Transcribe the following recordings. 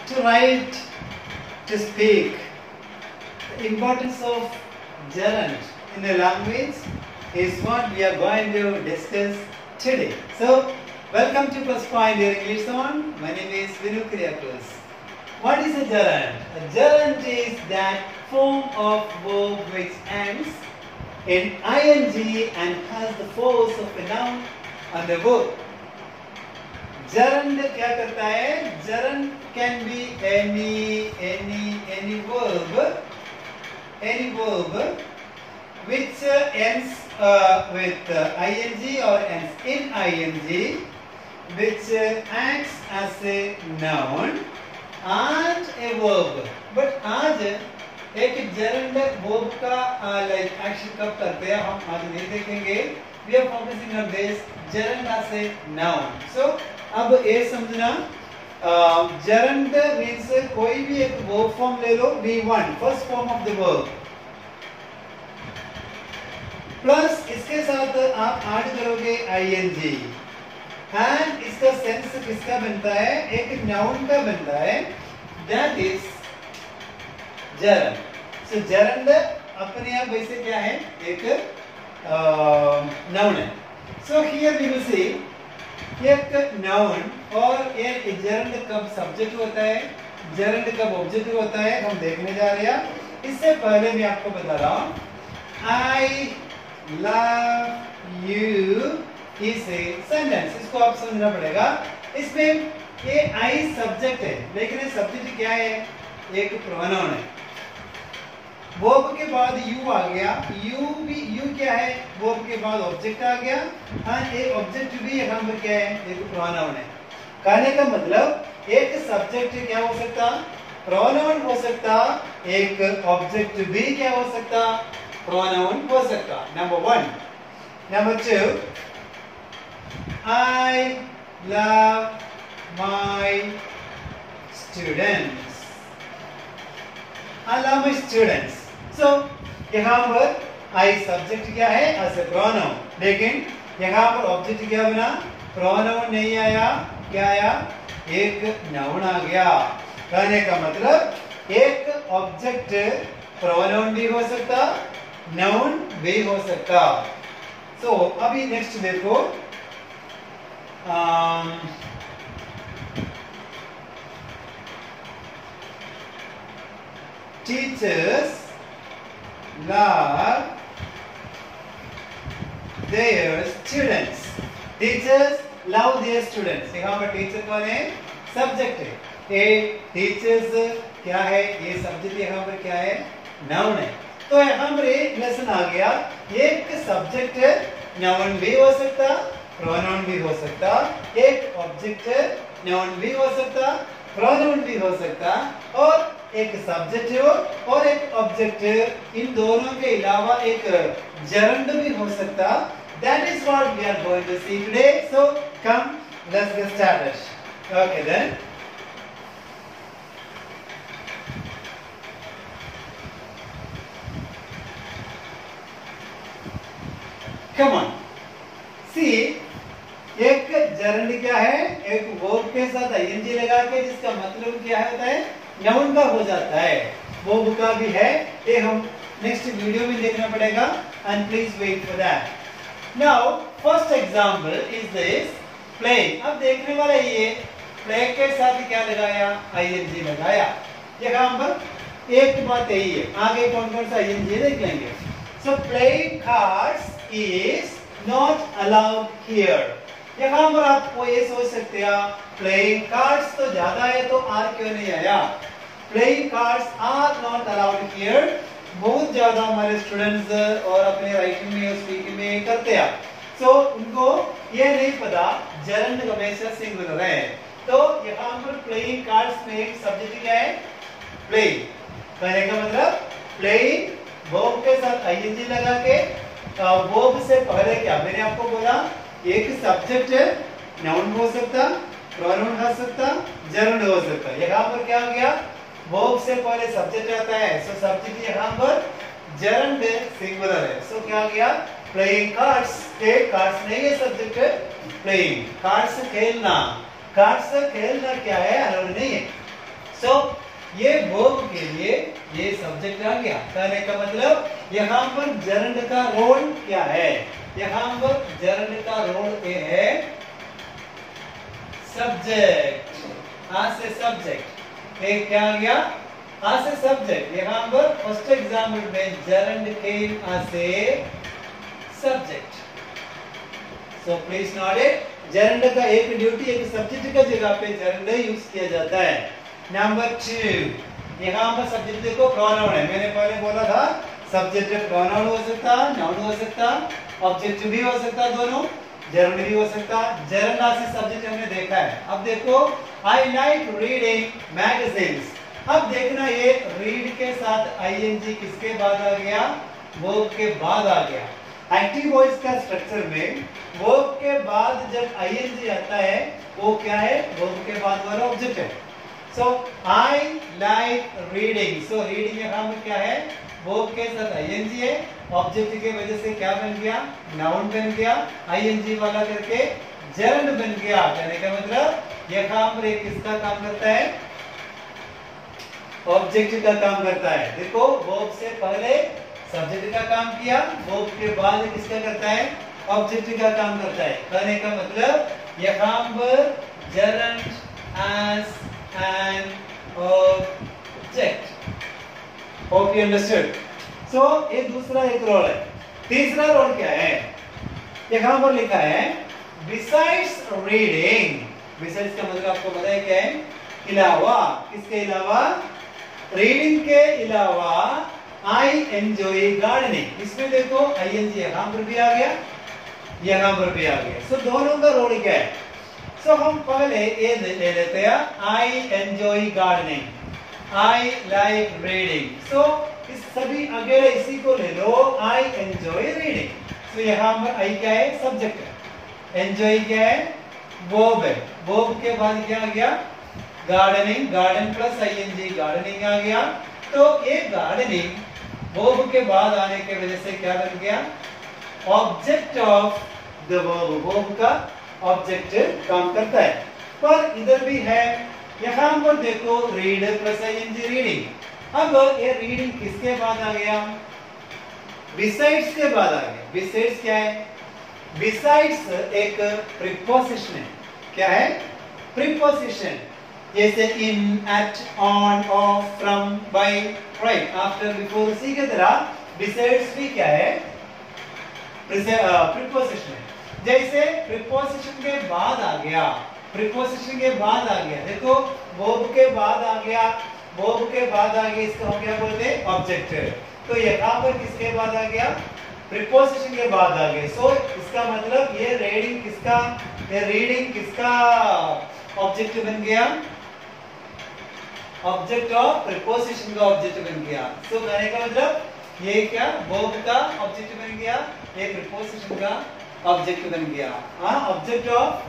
to write, to speak. The importance of gerund in the language is what we are going to discuss today. So, welcome to Plus Point English Zone. My name is Vinu Kriyakus. What is a gerund? A gerund is that form of verb which ends in ing and has the force of a noun on the verb. Gerund क्या करता है? Gerund can be any verb which ends with ing or ends in ing, which acts as a noun and a verb. But आज एक gerund verb का like action कब करते हैं हम आज नहीं देखेंगे. We are focusing on this gerund as a noun. So अब ये समझना gerund means कोई भी एक verb form ले लो V1 first form of the verb plus इसके साथ आप ऐड करोगे ing एंड इसका सेंस किसका बनता है? एक नाउन का बनता है. That is gerund. So gerund अपने आप वैसे क्या है? एक नाउन है. So here we will see एक नाउन और ये gerund कब सब्जेक्ट होता है, gerund कब ऑब्जेक्ट होता है, हम देखने जा रहे हैं. इससे पहले मैं आपको बता रहा हूँ I love you is a sentence. इसको आप समझना पड़ेगा. इसमें ये I सब्जेक्ट है लेकिन ये सब्जेक्ट क्या है? एक प्रोनाउन है. वर्ब के बाद यू आ गया. यू क्या है? वर्ब के बाद ऑब्जेक्ट आ गया. हाँ, ये ऑब्जेक्ट भी यहाँ पर क्या है? एक प्रोनाउन है. कहने का मतलब एक सब्जेक्ट क्या हो सकता? प्रोनाउन हो सकता. एक ऑब्जेक्ट भी क्या हो सकता? प्रोनाउन हो सकता. Number 1. Number 2, I love my students. I love my students. So यहाँ पर I सब्जेक्ट क्या है? as a pronoun. लेकिन यहाँ पर ऑब्जेक्ट क्या बना? प्रोनाउन नहीं आया. क्या आया? एक नाउन आ गया. कहने का मतलब एक ऑब्जेक्ट प्रोनाउन भी हो सकता, नाउन भी हो सकता. सो अभी नेक्स्ट देखो. Teachers love their students. Teachers love their students. यहाँ पर टीचर कौन है? सब्जेक्ट है. ये टीचर्स क्या है? ये सब्जेक्ट यहाँ पर क्या है? नाउन है. तो यहाँ पर एक लेसन आ गया. एक सब्जेक्ट नाउन भी हो सकता, प्रोनाउन भी हो सकता. एक ऑब्जेक्ट नाउन भी हो सकता, प्रोनाउन भी हो सकता. और एक सब्जेक्ट हो और एक ऑब्जेक्ट, इन दोनों के अलावा एक gerund भी हो सकता. That is what we are going to see today. So come, let's get started. Okay then. Come on. See, एक gerund क्या है? एक verb के साथ ing लगा के जिसका मतलब क्या होता है? नाउन का हो जाता है. verb का भी है. ये हम नेक्स्ट वीडियो में देखना पड़ेगा. And please wait for that. Now first example is this play. अब देखने वाला ये प्ले के साथ क्या लगाया? ing लगाया. यहाँ पर एक बात यही है. आगे कौन कौन सा ing देख लेंगे. सो playing cards is not allowed here. यहाँ पर आप ये सोच सकते हैं प्लेइंग कार्ड्स तो ज्यादा है तो आर क्यों नहीं आया? Playing cards are not allowed here. बहुत ज्यादा हमारे स्टूडेंट्स और अपने राइटिंग में और स्पीकिंग में करते हैं. सो उनको ये नहीं पता gerund हमेशा सिंगुलर है. तो यहाँ पर प्लेइंग कार्ड्स में एक सब्जेक्ट क्या है? प्लेइंग. कहने का मतलब प्लेइंग वर्ब के साथ ing लगा के वर्ब से पहले क्या मैंने आपको बोला? एक सब्जेक्ट नाउन हो सकता, प्रोनाउन हो सकता, gerund हो सकता. यहाँ पर क्या हो गया? वर्ब से पहले सब्जेक्ट आता है. सो सब्जेक्ट यहाँ पर gerund सिंगुलर है. सो क्या हो गया? Playing cards. कार्ड्स नहीं है सब्जेक्ट. प्लेइंग कार्ड्स खेलना. कार्ड्स खेलना क्या है? अलाउड नहीं है. सो ये वर्ब के लिए ये सब्जेक्ट आ गया। कहने का मतलब यहाँ पर जरंड का रोल क्या है? यहाँ पर जरंड का रोल ये है सब्जेक्ट। आज से सब्जेक्ट एक क्या आ गया? आज से सब्जेक्ट। यहाँ पर फर्स्ट एग्जाम्पल में जरंड केम आज से subject. So please note it, gerund का एक ड्यूटी एक सब्जेक्ट का जगह पे जरंड यूज किया जाता है। नंबर 2, यहाँ पर सब्जेक्ट देखो प्रोनाउन है। मैंने पहले बोला था सब्जेक्ट प्रोनाउन हो सकता, नाउन हो सकता, ऑब्जेक्ट भी हो सकता, दोनों जर्नल भी हो सकता। जर्नल से सब्जेक्ट हमने देखा है। अब देखो आई लाइक रीडिंग मैगजीन्स। अब देखना ये रीड के साथ आईएनजी किसके बाद आ गया? वर्ब के बाद आ गया। एक्टिव वॉइस का स्ट्रक्चर में वर्ब के बाद जब आईएनजी आता है वो क्या है? वर्ब के बाद वाला ऑब्जेक्ट है। So I like reading. So reading यहाँ पर क्या है? वर्ब के साथ आईएनजी है, ऑब्जेक्ट की वजह से क्या बन गया? नाउन बन गया, आईएनजी वाला करके जर्नल बन गया। कहने का मतलब यहाँ पर एक किसका काम करता है? ऑब्जेक्ट का काम करता है। देखो वर्ब से पहले सब्जेक्ट का काम किया, वर्ब के बाद किसका करता है? ऑब्जेक्ट का काम करता है। कहने का मतलब यहाँ पर gerund as an object. Hope you understood. So ये दूसरा एक रोल है। तीसरा रोल क्या है? यहाँ पर लिखा है बिसाइड्स रीडिंग। बिसाइड्स का मतलब आपको पता है क्या है? अलावा। किसके अलावा? रीडिंग के अलावा आई एंजॉय गार्डनिंग। इसमें देखो आईएनजी यहाँ पर भी आ गया, यहाँ पर भी आ गया। सो दोनों का रोल क्या है? सो हम पहले ये ले लेते हैं I enjoy gardening, I like reading. So इस सभी अकेले इसी को ले लो, आई एंजॉय रीडिंग। सो यहाँ पर आई क्या है? सब्जेक्ट है। एंजॉय क्या है? वर्ब है। वर्ब के बाद क्या आ गया? Gardening. Garden plus ING gardening आ गया। तो ये गार्डनिंग वर्ब के बाद आने के वजह से क्या बन गया? Object of the verb. Verb का ऑब्जेक्ट काम करता है। पर इधर भी है, यहाँ पर देखो रीड प्लस आईएनजी रीडिंग। अब ये रीडिंग किसके बाद आ गया? बिसाइड्स के बाद आ गया। बिसाइड्स क्या है? बिसाइड्स एक प्रीपोजिशन है। क्या है? प्रीपोजिशन। जैसे in, at, on, of, from, by, right, after, before, उसी की तरह बिसाइड्स भी क्या है? प्रीपोजिशन है। जैसे प्रीपोजिशन के बाद आ गया, प्रीपोजिशन के बाद आ गया, देखो वर्ब के बाद आ गया, वर्ब के बाद आ गया, इसको हम क्या बोलते हैं? ऑब्जेक्ट। तो यहाँ पर किसके बाद आ गया? प्रीपोजिशन के बाद आ गया। सो इसका मतलब ये रीडिंग किसका? ये रीडिंग किसका ऑब्जेक्ट बन गया? ऑब्जेक्ट ऑफ प्रीपोजिशन का ऑब्जेक्ट बन गया। सो कहने का मतलब ये क्या? वर्ब का ऑब्जेक्ट बन गया, ये प्रीपोजिशन का ऑब्जेक्ट बन गया। हाँ, ऑब्जेक्ट ऑफ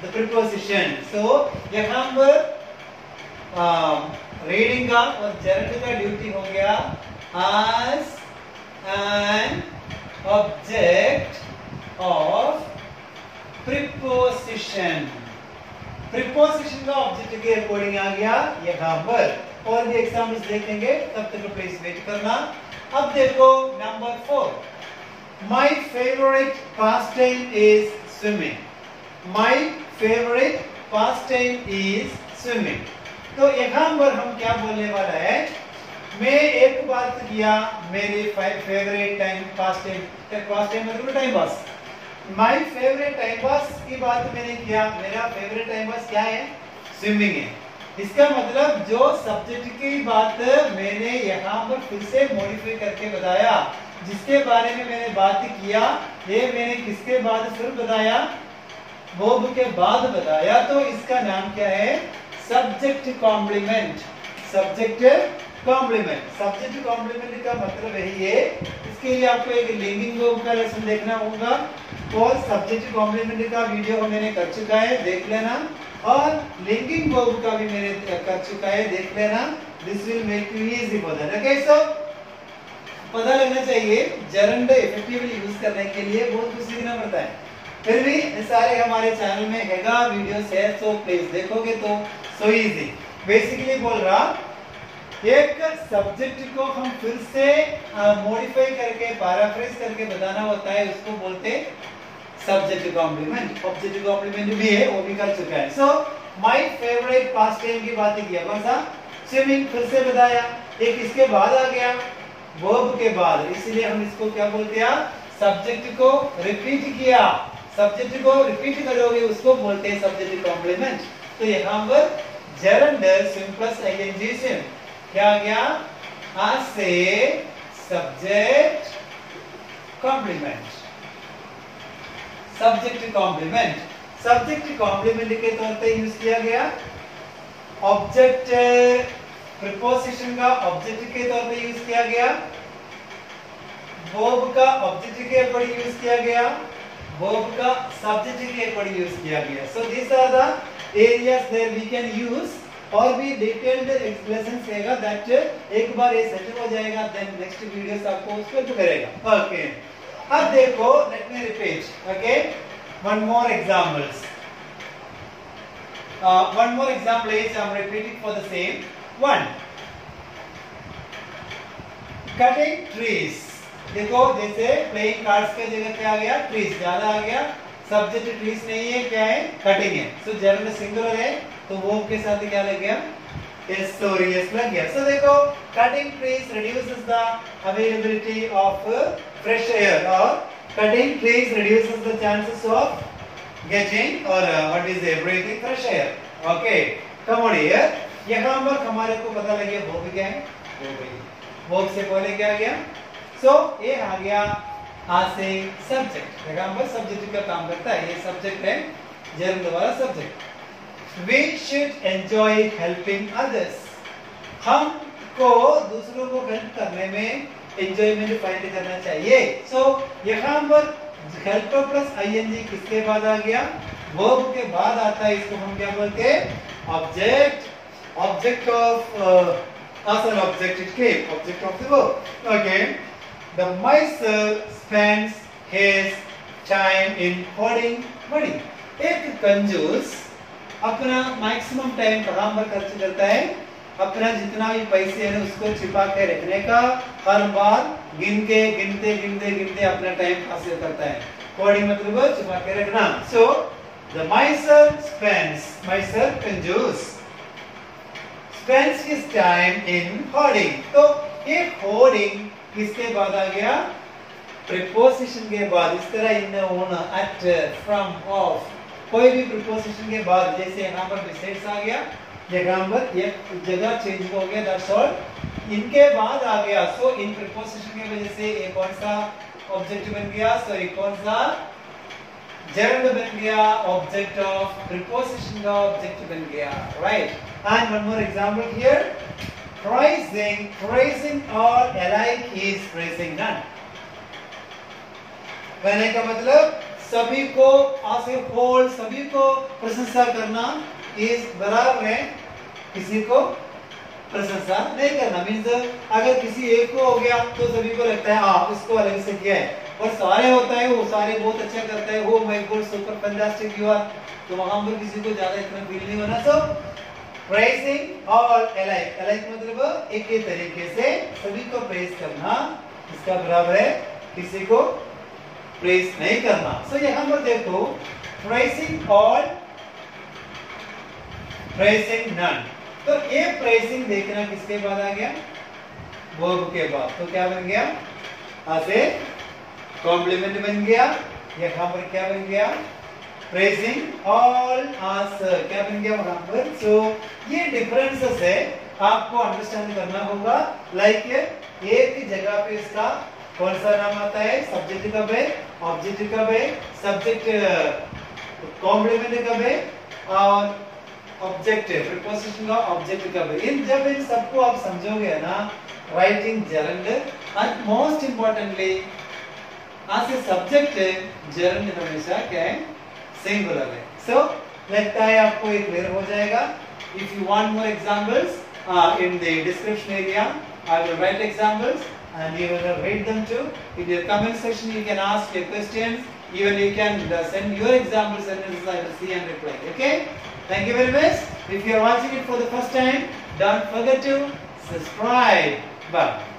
द प्रीपोजिशन। सो यहाँ पर रीडिंग का और जर्नल का ड्यूटी हो गया as an object of preposition। Preposition का ऑब्जेक्ट के अकॉर्डिंग आ गया यहाँ पर। और भी एग्जाम्पल्स देखेंगे, तब तक प्लीज वेट करना। अब देखो number 4, My favorite pastime is swimming. My favorite pastime is swimming. तो यहाँ पर हम क्या बोलने वाला है? मैं एक बात किया, मेरी फेवरेट टाइम पास टाइम मतलब time pass. My favourite time pass की बात मैंने किया, मेरा फेवरेट टाइम पास क्या है? स्विमिंग है। इसका मतलब जो सब्जेक्ट की बात मैंने यहाँ पर फिर से मॉडिफाई करके बताया, जिसके बारे में मैंने बात किया, ये मैंने किसके बाद फिर बताया? वर्ब के बाद बताया। तो इसका नाम क्या है? Subject complement. Subject complement. Subject complement का मतलब यही है। इसके लिए आपको एक लिंकिंग वर्ब का लेसन देखना होगा, और सब्जेक्ट कॉम्प्लीमेंट का वीडियो मैंने कर चुका है, देख लेना। और लिंकिंग वर्ब का भी मैंने कर चुका है, देख लेना। This will make you easy for that. Okay, so पता लगना चाहिए जर्नल इफेक्टिवली यूज करने के लिए बहुत कुछ सीखना पड़ता है। फिर भी सारे हमारे चैनल में हैगा वीडियोस है, सो प्लीज देखोगे तो सो इजी। बेसिकली बोल रहा एक सब्जेक्ट को हम फिर से मॉडिफाई करके पैराफ्रेज करके बताना होता है, उसको बोलते सब्जेक्ट कॉम्प्लीमेंट। ऑब्जेक्ट कॉम्प्लीमेंट भी है, वो भी कर चुका है। So my favourite past time की बात किया, कौन सा? स्विमिंग, फिर से बताया। एक इसके बाद आ गया वर्ब के बाद, इसलिए हम इसको क्या बोलते हैं? सब्जेक्ट को रिपीट किया, सब्जेक्ट को रिपीट करोगे उसको बोलते हैं सब्जेक्ट कॉम्प्लीमेंट। तो यहाँ पर gerund swim plus ing swim क्या आ गया? आज से subject complement, subject complement, subject complement के तौर पे यूज किया गया। ऑब्जेक्ट प्रीपोजिशन का ऑब्जेक्ट के तौर पे यूज किया गया। वर्ब का ऑब्जेक्ट के अकॉर्डिंग यूज किया गया। वर्ब का सब्जेक्ट के अकॉर्डिंग यूज किया गया। So this are the areas that we can use। और भी डिटेल्ड एक्सप्लेनेशन रहेगा, दैट एक बार ये सेटल हो जाएगा, देन नेक्स्ट वीडियोस आपको उस पर करेगा। ओके, अब देखो, let me repeat, okay, one more examples, one more example is I am repeating for the same one. Cutting trees, देखो जैसे प्लेइंग कार्ड्स के जगह क्या आ गया? ट्रीज ज्यादा आ गया, सब्जेक्ट ट्रीज नहीं है, क्या है? कटिंग है। सो जनरल सिंगुलर है, तो वो के साथ क्या लग गया? एस लग गया। सो देखो, cutting trees reduces the availability of fresh air, or cutting trees reduces the chances of getting or what is it, breathing fresh air। okay, come on here, यहाँ पर हमारे को पता लगे वो क्या है? वो से पहले क्या आ गया? सो ये आ गया आज से सब्जेक्ट, यहाँ पर सब्जेक्ट का काम करता है, ये सब्जेक्ट है, gerund वाला subject. We should enjoy helping others। हमको दूसरों को हेल्प करने में एंजॉयमेंट फाइंड करना चाहिए। सो यहाँ पर हेल्पर प्लस आईएनजी किसके बाद आ गया? वर्ब के बाद आता है, इसको हम क्या बोलते हैं? ऑब्जेक्ट, ऑब्जेक्ट ऑफ असल ऑब्जेक्ट के object of the verb. Okay, the miser spends his time in hoarding money। एक कंजूस अपना मैक्सिमम टाइम कहाँ पर खर्च करता है? अपना जितना भी पैसे है उसको छिपा के रखने का, हर बार गिनते गिनते अपना टाइम हासिल करता है। होर्डिंग मतलब छिपा के रखना। So the miser spends, miser कंजूस spends his time in hoarding। तो ये hoarding किसके बाद आ गया? प्रीपोजिशन के बाद। इस तरह इन, ऑन, एट, फ्रॉम, ऑफ, कोई भी प्रीपोजिशन के बाद, जैसे यहाँ पर बिसाइड्स आ गया, यहाँ पर एक जगह चेंज हो गया, दैट्स ऑल, इनके बाद आ गया। सो इन प्रीपोजिशन की वजह से एक कौन सा ऑब्जेक्ट बन गया? सॉरी, कौन सा gerund बन गया? ऑब्जेक्ट ऑफ प्रीपोजिशन का ऑब्जेक्ट बन गया, right. And one more example here, praising, praising all alike is praising none। कहने का मतलब सभी को आसे होल, सभी को प्रशंसा करना इस बराबर है किसी को प्रशंसा नहीं करना। मीन्स अगर किसी एक को हो गया तो सभी को लगता है हाँ इसको अलग से किया है, और सारे होता है वो सारे बहुत अच्छा करता है, वो my god super fantastic you are, तो वहां पर किसी को ज्यादा इतना फील नहीं होना। सो praising all alike, alike मतलब एक ही तरीके से सभी को प्रेज करना, इसका बराबर है किसी को प्रेज नहीं करना। सो यहाँ पर देखो, praising all, praising none, तो ये praising देखना किसके बाद आ गया? वर्ब के बाद। तो क्या बन गया? ऐसे कॉम्प्लीमेंट बन गया। यहाँ पर क्या बन गया? praising all as, क्या बन गया वहां पर? सो ये डिफरेंसेस है, आपको अंडरस्टैंड करना होगा। लाइक एक जगह पे इसका कौन सा नाम आता है? सब्जेक्ट कब है? ऑब्जेक्ट कब है? सब्जेक्ट कॉम्प्लीमेंट कब है? और ऑब्जेक्ट प्रीपोजिशन का ऑब्जेक्ट कब है? इन जब इन सबको आप समझोगे ना, writing gerund, and most importantly आज से सब्जेक्ट gerund हमेशा क्या है? सिंगुलर है। सो लगता है आपको ये क्लियर हो जाएगा। If you want more examples in the description area, I will write examples and you will read them too. In your comment section you can ask your questions, even you can send your examples and I will see and reply. Okay, thank you very much. If you are watching it for the first time, don't forget to subscribe. Bye.